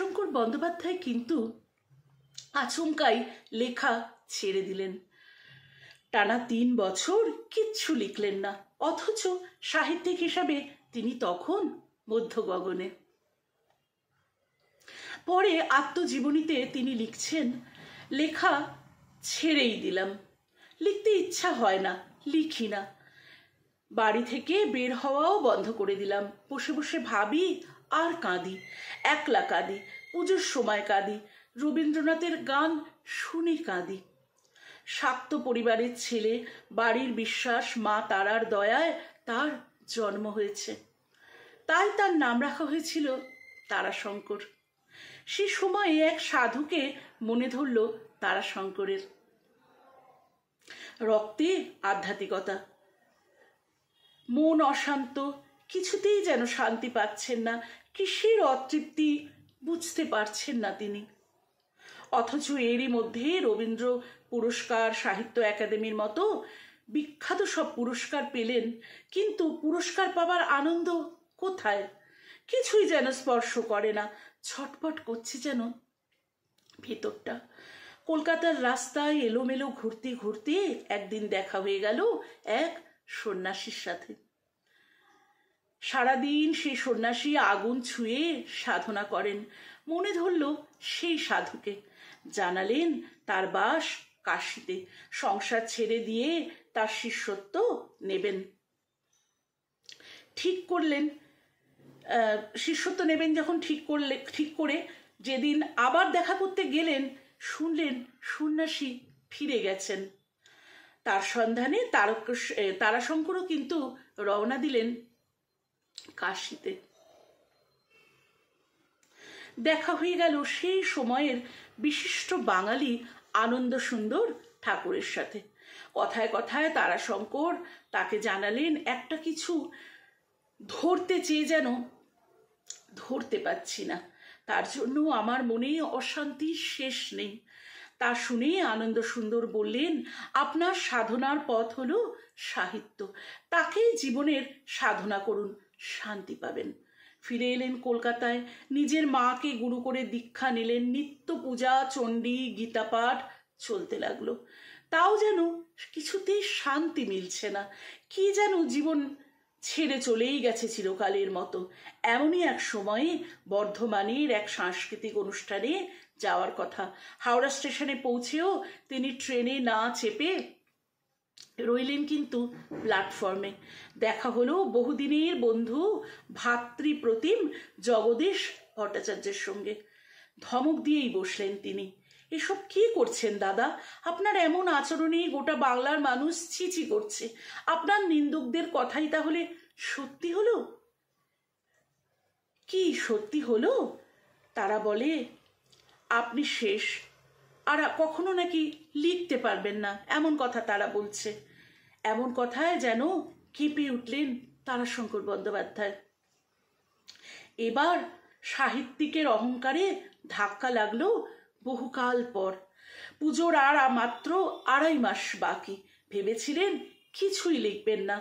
তারাশঙ্কর বন্দ্যোপাধ্যায় কিন্তু আচমকাই লেখা ছেড়ে দিলেন। টানা 3 বছর কিচ্ছু লিখলেন না, অথচ সাহিত্যিক হিসাবে তিনি তখন মধ্য গগনে। পরে আত্মজীবনীতে তিনি লিখছেন, লেখা ছেড়েই দিলাম, লিখতে ইচ্ছা হয় না, লিখি না, বাড়ি থেকে বের হওয়াও বন্ধ করে দিলাম, বসে বসে ভাবি আর কাঁদি, একলা কাঁদি, পুজোর সময় কাঁদি, রবীন্দ্রনাথের গান শুনে কাঁদি। শাক্ত পরিবারের ছেলে, বাড়ির বিশ্বাস, মা তারার দয়ায় তার জন্ম হয়েছে, তাই তার নাম রাখা হয়েছিল তারাশঙ্কর। সে সময়ে এক সাধুকে মনে ধরল তারাশঙ্করের। রক্তে আধ্যাত্মিকতা, মন অশান্ত, কিছুতেই যেন শান্তি পাচ্ছেন না, কিসের অতৃপ্তি বুঝতে পারছেন না তিনি। অথচ এরই মধ্যে রবীন্দ্র পুরস্কার, সাহিত্য একাডেমির মতো বিখ্যাত সব পুরস্কার পেলেন, কিন্তু পুরস্কার পাবার আনন্দ কোথায়? কিছুই যেন স্পর্শ করে না, ছটপট করছে যেন ভেতরটা। কলকাতার রাস্তায় এলোমেলো ঘুরতে ঘুরতে একদিন দেখা হয়ে গেল এক সন্ন্যাসীর সাথে। সারাদিন সেই সন্ন্যাসী আগুন ছুঁয়ে সাধনা করেন। মনে ধরল সেই সাধুকে, জানালেন তার বাস কাশীতে, সংসার ছেড়ে দিয়ে তার শিষ্যত্ব নেবেন। ঠিক করলেন, শিষ্যত্ব নেবেন যখন ঠিক করে যেদিন আবার দেখা করতে গেলেন, শুনলেন সন্ন্যাসী ফিরে গেছেন। তার সন্ধানে তারাশঙ্করও কিন্তু রওনা দিলেন কাশীতে। দেখা হয়ে গেল সেই সময়ের বিশিষ্ট বাঙালি আনন্দ সুন্দর ঠাকুরের সাথে। কথায় কথায় তারাশঙ্কর তাকে জানালেন, একটা কিছু ধরতে চেয়ে যেন ধরতে পাচ্ছি না, তার জন্য আমার মনে অশান্তির শেষ নেই। তা শুনে আনন্দ সুন্দর বললেন, আপনার সাধনার পথ হলো সাহিত্য, তাকেই জীবনের সাধনা করুন, শান্তি পাবেন। ফিরে এলেন কলকাতায়, নিজের মাকে গুরু করে দীক্ষা নিলেন, নিত্য পূজা, চণ্ডী, গীতাপাঠ চলতে লাগলো। তাও যেন কিছুতেই শান্তি মিলছে না, কি যেন জীবন ছেড়ে চলেই গেছে চিরকালের মতো। এমনই এক সময়ে বর্ধমানের এক সাংস্কৃতিক অনুষ্ঠানে যাওয়ার কথা। হাওড়া স্টেশনে পৌঁছেও তিনি ট্রেনে না চেপে রইলেন কিন্তু প্ল্যাটফর্মে। দেখা হলো বহুদিনের বন্ধু ভাতৃপ্রতিম জগদীশ ভট্টাচার্যের সঙ্গে। ধমক দিয়েই বসলেন তিনি, এসব কি করছেন দাদা? আপনার এমন আচরণে গোটা বাংলার মানুষ ছিছি করছে। আপনার নিন্দুকদের কথাই তাহলে সত্যি হলো? কি সত্যি হলো? তারা বলে আপনি শেষ, আর কখনো নাকি লিখতে পারবেন না, এমন কথা তারা বলছে। এমন কথায় যেন কেঁপে উঠলেন তারাশঙ্কর বন্দ্যোপাধ্যায়। এবার সাহিত্যিকের অহংকারে ধাক্কা লাগলো বহুকাল পর। পুজোর আর মাত্র 2.5 মাস বাকি। ভেবেছিলেন কিছুই লিখবেন না,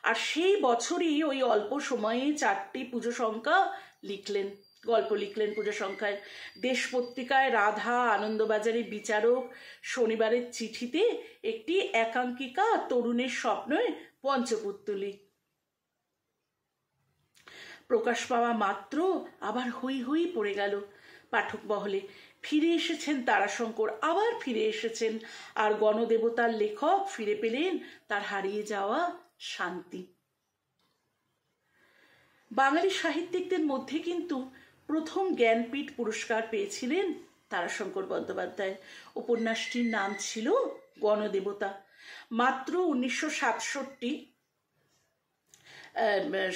আর সেই বছরই ওই অল্প সময়ে 4টি পুজো সংখ্যা লিখলেন, গল্প লিখলেন পুজো সংখ্যায়। দেশ পত্রিকায় রাধা, আনন্দবাজারে বিচারক, শনিবারের চিঠিতে একটি একাঙ্কিকা তরুণের স্বপ্নে পঞ্চপুত্তলি। প্রকাশ পাওয়া মাত্র আবার হই হই পড়ে গেল পাঠক মহলে। ফিরে এসেছেন তারাশঙ্কর, আবার ফিরে এসেছেন, আর গণদেবতার লেখক ফিরে পেলেন তার হারিয়ে যাওয়া শান্তি। বাঙালি সাহিত্যিকদের মধ্যে কিন্তু প্রথম জ্ঞানপীঠ পুরস্কার পেয়েছিলেন তারাশঙ্কর বন্দ্যোপাধ্যায়। উপন্যাসটির নাম ছিল গণদেবতা। মাত্র 1967,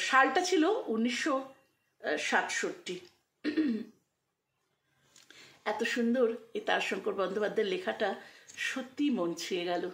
সালটা ছিল 1967। এত সুন্দর এই তারাশঙ্কর বন্দ্যোপাধ্যায়ের লেখাটা সত্যি মন ছুঁয়ে গেল।